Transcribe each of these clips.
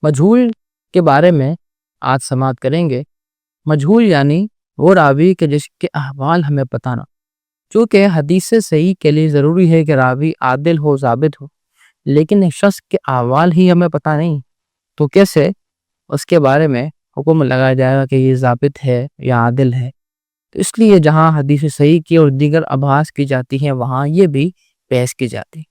مجہول کے بارے میں آج سماعت کریں گے۔ مجہول یعنی وہ راوی کہ جس کے احوال ہمیں پتہ نہ، چونکہ حدیث صحیح کے لیے ضروری ہے کہ راوی عادل ہو، ضابط ہو، لیکن ایک شخص کے احوال ہی ہمیں پتہ نہیں تو کیسے اس کے بارے میں حکم لگایا جائے گا کہ یہ ضابط ہے یا عادل ہے؟ تو اس لیے جہاں حدیث صحیح کی اور دیگر ابحاث کی جاتی ہیں وہاں یہ بھی بحث کی جاتی ہے۔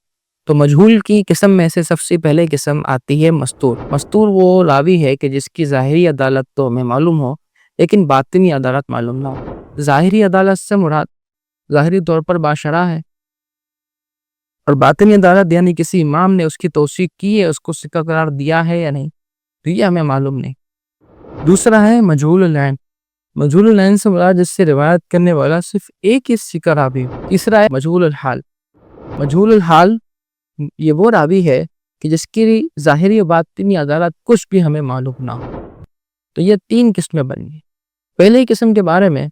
تو مجہول کی قسم میں سے سب سے پہلے قسم آتی ہے مستور۔ مستور وہ راوی ہے کہ جس کی ظاہری عدالت تو ہمیں معلوم ہو لیکن باطنی عدالت معلوم نہ ہو۔ ظاہری عدالت سے مراد ظاہری طور پر باشرح ہے، اور باطنی عدالت یعنی کسی امام نے اس کی توثیق کی ہے، اس کو ثقہ قرار دیا ہے یا نہیں، تو یہ ہمیں معلوم نہیں۔ دوسرا ہے مجہول العین۔ مجہول العین سے مراد جس سے روایت کرنے والا صرف ایک ہی ثقہ راوی ہو۔ تیسرا ہے مجہول الحال۔ مجہول الحال یہ وہ راوی ہے کہ جس کی ظاہری و باطنی عدالت کچھ بھی ہمیں معلوم نہ ہو۔ تو یہ 3 قسمیں بنی ہیں۔ پہلی قسم کے بارے میں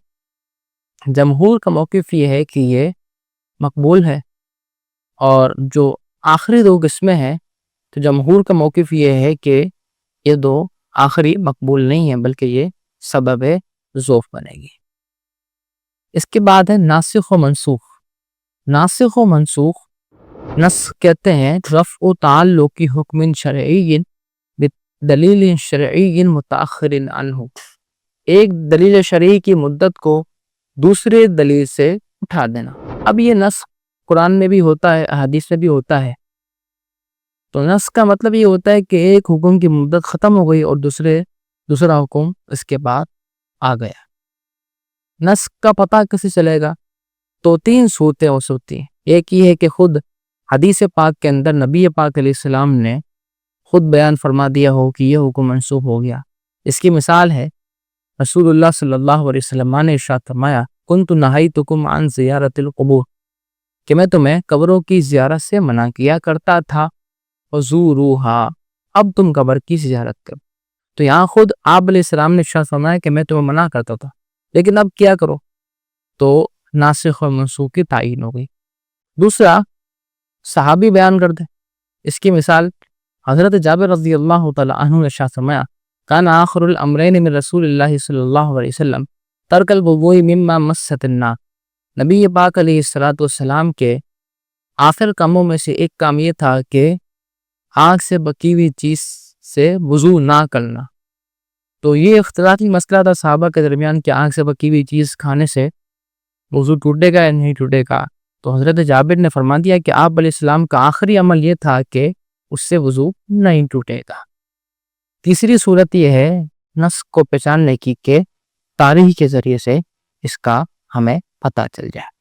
جمہور کا موقف یہ ہے کہ یہ مقبول ہے، اور جو آخری 2 قسمیں ہیں تو جمہور کا موقف یہ ہے کہ یہ 2 آخری مقبول نہیں ہیں بلکہ یہ سبب ضعف بنے گی۔ اس کے بعد ہے ناسخ و منسوخ۔ ناسخ و منسوخ نسخ کہتے ہیں رفع و تعلق حکم شرعی دلیل شرعی متاخر عنہ، ایک دلیل شرعی کی مدت کو دوسرے دلیل سے اٹھا دینا۔ اب یہ نسخ قرآن میں بھی ہوتا ہے، احادیث میں بھی ہوتا ہے۔ تو نسخ کا مطلب یہ ہوتا ہے کہ ایک حکم کی مدت ختم ہو گئی اور دوسرا حکم اس کے بعد آ گیا۔ نسخ کا پتہ کیسے چلے گا؟ تو 3 صورتیں ہو سکتی ہیں۔ ایک یہ ہے کہ خود حدیث پاک کے اندر نبی پاک علیہ السلام نے خود بیان فرما دیا ہو کہ یہ حکم منسوخ ہو گیا۔ اس کی مثال ہے رسول اللہ صلی اللہ علیہ وسلم نے ارشاد فرمایا کنت نہیتکم عن زیارت القبور، کہ میں تمہیں قبروں کی زیارت سے منع کیا کرتا تھا، فزوروہا، اب تم قبر کی زیارت کرو۔ تو یہاں خود آپ علیہ السلام نے ارشاد فرمایا کہ میں تمہیں منع کرتا تھا لیکن اب کیا کرو؟ تو ناسخ و منسوخ کی تعین ہو گئی۔ دوسرا صحابی بیان کر دے، اس کی مثال حضرت جابر رضی اللہ تعالی عنہ نے ارشاد فرمایا کان آخر الامرین من رسول اللہ صلی اللہ علیہ وسلم ترک الوضوء مما مست النار، نبی پاک علیہ السلام کے آخر کاموں میں سے ایک کام یہ تھا کہ آگ سے پکی ہوئی چیز سے وضو نہ کرنا۔ تو یہ اختلافی مسئلہ تھا صحابہ کے درمیان کہ آگ سے پکی ہوئی چیز کھانے سے وضو ٹوٹے گا یا نہیں ٹوٹے گا۔ تو حضرت جابر نے فرما دیا کہ آپ علیہ السلام کا آخری عمل یہ تھا کہ اس سے وضو نہیں ٹوٹے گا۔ تیسری صورت یہ ہے نسخ کو پہچاننے کی کہ تاریخ کے ذریعے سے اس کا ہمیں پتہ چل جائے۔